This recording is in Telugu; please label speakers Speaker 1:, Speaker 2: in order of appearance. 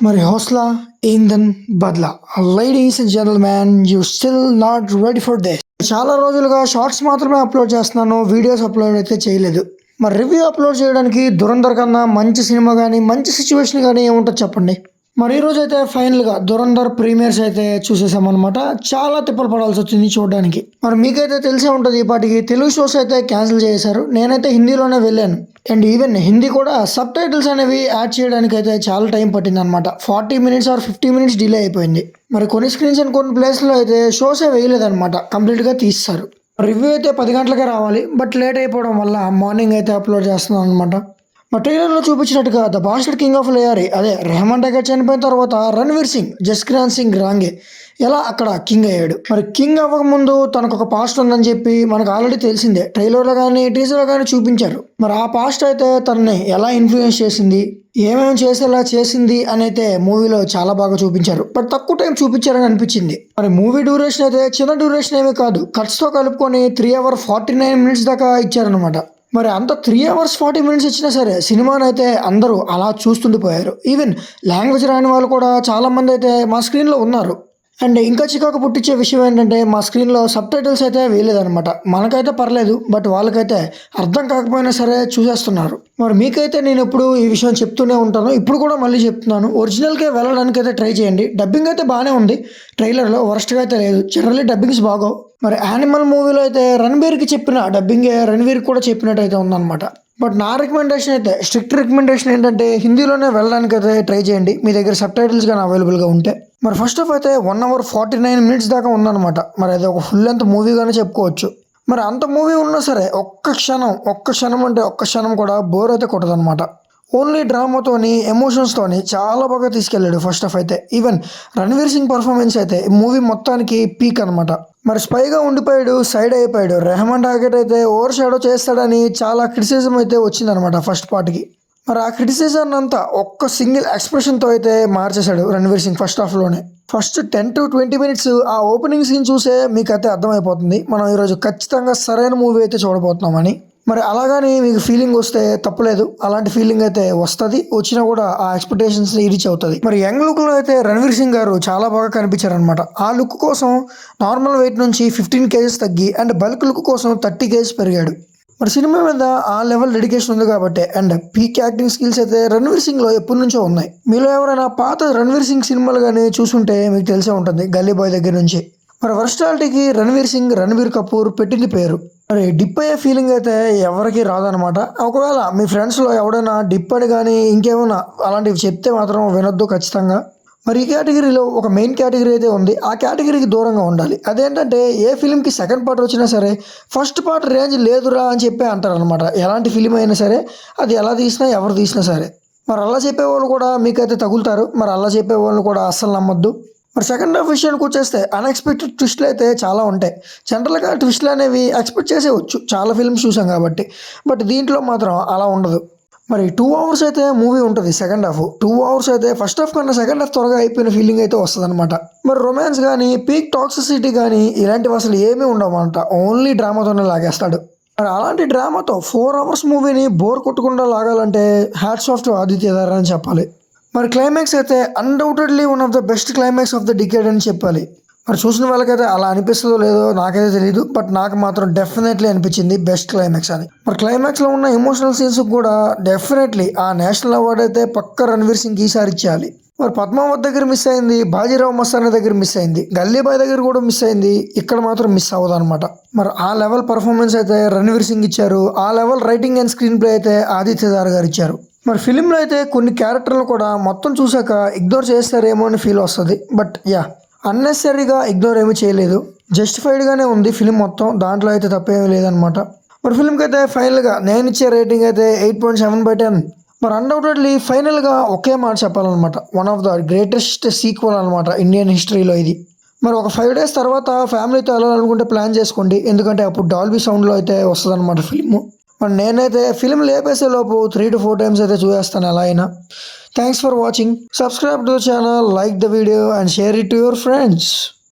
Speaker 1: మరి 'హౌస్లా ఇంధన్ బద్లా'. Ladies and gentlemen, you still not ready for this. చాలా రోజులుగా షార్ట్స్ మాత్రమే అప్లోడ్ చేస్తున్నాను. వీడియోస్ అప్లోడ్ అయితే చేయలేదు. మరి రివ్యూ అప్లోడ్ చేయడానికి 'ధురంధర్' కన్నా మంచి సినిమా కానీ మంచి సిచ్యువేషన్ కానీ ఏముంటుంది చెప్పండి. మరి ఈరోజు అయితే ఫైనల్గా 'ధురంధర్' ప్రీమియర్స్ అయితే చూసేసామన్నమాట. చాలా తిప్పలు పడాల్సి వచ్చింది చూడడానికి. మరి మీకైతే తెలిసే ఉంటుంది, ఈ పాటికి తెలుగు షోస్ అయితే క్యాన్సిల్ చేశారు. నేనైతే హిందీలోనే వెళ్ళాను. అండ్ ఈవెన్ హిందీ కూడా సబ్ టైటిల్స్ అనేవి యాడ్ చేయడానికి అయితే చాలా టైం పట్టింది అనమాట. 40 మినిట్స్ ఆర్ 50 మినిట్స్ డిలే అయిపోయింది. మరి కొన్ని స్క్రీన్స్ అండ్ కొన్ని ప్లేస్లో అయితే షోసే వేయలేదన్నమాట, కంప్లీట్గా తీస్తారు. రివ్యూ అయితే 10 గంటలకే రావాలి, బట్ లేట్ అయిపోవడం వల్ల మార్నింగ్ అయితే అప్లోడ్ చేస్తున్నాను అనమాట. మా ట్రైలర్లో చూపించినట్టుగా ద బాస్టర్డ్ కింగ్ ఆఫ్ లేయారి, అదే రెహమాన్ టైగర్ చనిపోయిన తర్వాత రణ్వీర్ సింగ్, జస్కిరాన్ సింగ్ రాంగే ఎలా అక్కడ కింగ్ అయ్యాడు. మరి కింగ్ అవ్వకముందు తనకు ఒక పాస్ట్ ఉందని చెప్పి మనకు ఆల్రెడీ తెలిసిందే. ట్రైలర్లో కానీ టీజర్లో కానీ చూపించారు. మరి ఆ పాస్ట్ అయితే తనని ఎలా ఇన్ఫ్లుయెన్స్ చేసింది, ఏమేమి చేసేలా చేసింది అని అయితే మూవీలో చాలా బాగా చూపించారు. బట్ తక్కువ టైం చూపించారని అనిపించింది. మరి మూవీ డ్యూరేషన్ అయితే చిన్న డ్యూరేషన్ ఏమీ కాదు, కట్స్తో కలుపుకొని 3 hours 49 minutes దాకా ఇచ్చారనమాట. మరి అంత 3 hours 40 minutes ఇచ్చినా సరే సినిమాని అయితే అందరూ అలా చూస్తుండిపోయారు. ఈవెన్ లాంగ్వేజ్ రాని వాళ్ళు కూడా చాలామంది అయితే మా స్క్రీన్లో ఉన్నారు. అండ్ ఇంకా చికాకు పుట్టించే విషయం ఏంటంటే మా స్క్రీన్లో సబ్ టైటిల్స్ అయితే వేయలేదనమాట. మనకైతే పర్లేదు, బట్ వాళ్ళకైతే అర్థం కాకపోయినా సరే చూసేస్తున్నారు. మరి మీకైతే నేను ఎప్పుడు ఈ విషయం చెప్తూనే ఉంటాను, ఇప్పుడు కూడా మళ్ళీ చెప్తున్నాను. ఒరిజినల్కే వెళ్ళడానికి అయితే ట్రై చేయండి. డబ్బింగ్ అయితే బాగానే ఉంది, ట్రైలర్లో వరస్ట్గా అయితే లేదు. జనరల్లీ డబ్బింగ్స్ బాగోవు. మరి యానిమల్ మూవీలో అయితే రణబీర్కి చెప్పిన డబ్బింగే రణవీర్కి కూడా చెప్పినట్టు అయితే ఉందన్నమాట. బట్ నా రికమెండేషన్ అయితే, స్ట్రిక్ట్ రికమెండేషన్ ఏంటంటే హిందీలోనే వెళ్ళడానికి అయితే ట్రై చేయండి, మీ దగ్గర సబ్ టైటిల్స్ కానీ అవైలబుల్గా ఉంటే. మరి ఫస్ట్ ఆఫ్ అయితే 1 hour 49 minutes దాకా ఉందన్నమాట. మరి అది ఒక ఫుల్ లెంత్ మూవీగానే చెప్పుకోవచ్చు. మరి అంత మూవీ ఉన్నా సరే ఒక్క క్షణం కూడా బోర్ అయితే కొట్టదనమాట. ఓన్లీ డ్రామాతోని ఎమోషన్స్తోని చాలా బాగా తీసుకెళ్ళాడు ఫస్ట్ ఆఫ్ అయితే. ఈవెన్ రణ్వీర్ సింగ్ పర్ఫార్మెన్స్ అయితే మూవీ మొత్తానికి పీక్ అనమాట. మరి స్పైగా ఉండిపోయాడు, సైడ్ అయిపోయాడు. రెహమాన్ టార్గెట్ అయితే ఓవర్ షాడో చేస్తాడని చాలా క్రిటిసిజం అయితే వచ్చిందనమాట ఫస్ట్ పార్ట్కి. మరి ఆ క్రిటిసిజం అంతా ఒక్క సింగిల్ ఎక్స్ప్రెషన్తో అయితే మార్చేశాడు రణ్వీర్ సింగ్ ఫస్ట్ హాఫ్లోనే. ఫస్ట్ 10 to 20 minutes ఆ ఓపెనింగ్ సీన్ చూసే మీకు అయితే అర్థమైపోతుంది మనం ఈరోజు ఖచ్చితంగా సరైన మూవీ అయితే చూడబోతున్నామని. మరి అలాగని మీకు ఫీలింగ్ వస్తే తప్పులేదు, అలాంటి ఫీలింగ్ అయితే వస్తుంది. వచ్చినా కూడా ఆ ఎక్స్పెక్టేషన్స్ రీచ్ అవుతుంది. మరి యంగ్ లుక్లో అయితే రణ్వీర్ సింగ్ గారు చాలా బాగా కనిపించారనమాట. ఆ లుక్ కోసం నార్మల్ వెయిట్ నుంచి 15 kgs తగ్గి అండ్ బల్క్ లుక్ కోసం 30 kgs పెరిగాడు. మరి సినిమా మీద ఆ లెవెల్ డెడికేషన్ ఉంది కాబట్టి అండ్ పీక్ యాక్టింగ్ స్కిల్స్ అయితే రణ్వీర్ సింగ్లో ఎప్పటి నుంచో ఉన్నాయి. మీలో ఎవరైనా పాత రణ్వీర్ సింగ్ సినిమాలు కానీ చూసుంటే మీకు తెలిసే ఉంటుంది, గల్లీ బాయ్ దగ్గర నుంచి. మరి వర్స్టాలిటీకి రణ్వీర్ సింగ్, రణబీర్ కపూర్ పెట్టింది పేరు. మరి డిప్ అయ్యే ఫీలింగ్ అయితే ఎవరికి రాదనమాట. ఒకవేళ మీ ఫ్రెండ్స్లో ఎవడైనా డిప్ అని కానీ ఇంకేమైనా అలాంటివి చెప్తే మాత్రం వినొద్దు ఖచ్చితంగా. మరి ఈ కేటగిరీలో ఒక మెయిన్ కేటగిరీ అయితే ఉంది, ఆ కేటగిరీకి దూరంగా ఉండాలి. అదేంటంటే ఏ ఫిలింకి సెకండ్ పార్ట్ వచ్చినా సరే ఫస్ట్ పార్ట్ రేంజ్ లేదురా అని చెప్పి అంటారనమాట. ఎలాంటి ఫిలిం అయినా సరే, అది ఎలా తీసినా ఎవరు తీసినా సరే. మరి అలా చెప్పేవాళ్ళు కూడా మీకైతే తగులుతారు. మరి అలా చెప్పేవాళ్ళు కూడా అస్సలు నమ్మొద్దు. మరి సెకండ్ హాఫ్ విషయానికి వచ్చేస్తే అన్ఎక్స్పెక్టెడ్ ట్విస్ట్లు అయితే చాలా ఉంటాయి. జనరల్గా ట్విస్ట్లు అనేవి ఎక్స్పెక్ట్ చేసేవచ్చు, చాలా ఫిల్మ్స్ చూసాం కాబట్టి. బట్ దీంట్లో మాత్రం అలా ఉండదు. మరి 2 hours అయితే మూవీ ఉంటుంది సెకండ్ హాఫ్. 2 hours అయితే ఫస్ట్ హాఫ్ కన్నా సెకండ్ హాఫ్ త్వరగా అయిపోయిన ఫీలింగ్ అయితే వస్తుంది అనమాట. మరి రొమాన్స్ కానీ పీక్ టాక్సిసిటీ కానీ ఇలాంటివి అసలు ఏమీ ఉండవన్నమాట. ఓన్లీ డ్రామాతోనే లాగేస్తాడు. మరి అలాంటి డ్రామాతో 4 hours మూవీని బోర్ కొట్టకుండా లాగాలంటే హ్యాట్స్ ఆఫ్ టు ఆదిత్య ధార అని చెప్పాలి. మరి క్లైమాక్స్ అయితే undoubtedly one of the best climax of the decade అని చెప్పాలి. మరి చూసిన వాళ్ళకైతే అలా అనిపిస్తుందో లేదో నాకైతే తెలియదు, బట్ నాకు మాత్రం డెఫినెట్లీ అనిపించింది బెస్ట్ క్లైమాక్స్ అని. మరి క్లైమాక్స్లో ఉన్న ఎమోషనల్ సీన్స్ కూడా డెఫినెట్లీ ఆ నేషనల్ అవార్డు అయితే పక్క రణ్వీర్ సింగ్ ఈసారి ఇచ్చేయాలి. మరి పద్మావత్ దగ్గర మిస్ అయింది, బాజీరావు మస్తానా దగ్గర మిస్ అయింది, గల్లీ బాయ్ దగ్గర కూడా మిస్ అయింది, ఇక్కడ మాత్రం మిస్ అవ్వదు అనమాట. మరి ఆ లెవెల్ పర్ఫార్మెన్స్ అయితే రణ్వీర్ సింగ్ ఇచ్చారు, ఆ level writing and screen play అయితే ఆదిత్య ధార్ గారు ఇచ్చారు. మరి ఫిలింలో అయితే కొన్ని క్యారెక్టర్లు కూడా మొత్తం చూసాక ఇగ్నోర్ చేస్తారేమో అని ఫీల్ వస్తుంది. బట్ యా, అన్నెసరీగా ఇగ్నోర్ ఏమీ చేయలేదు, జస్టిఫైడ్గానే ఉంది ఫిలిం మొత్తం, దాంట్లో అయితే తప్పేమీ లేదనమాట. మరి ఫిలింకి అయితే ఫైనల్గా నేను ఇచ్చే రేటింగ్ అయితే 8.7/10. మరి అన్డౌటెడ్లీ ఫైనల్గా ఒకే మాట చెప్పాలన్నమాట, one of the greatest sequel అనమాట ఇండియన్ హిస్టరీలో ఇది. మరి ఒక 5 days తర్వాత ఫ్యామిలీతో వెళ్ళాలనుకుంటే ప్లాన్ చేసుకోండి, ఎందుకంటే అప్పుడు డాల్బీ సౌండ్లో అయితే వస్తుంది అనమాట ఫిలిము. మరి నేనైతే ఫిలిం లేపేసే లోపు 3 to 4 times అయితే చూసేస్తాను ఎలా అయినా. Thanks for watching. Subscribe to the channel, like the video and share it to your friends.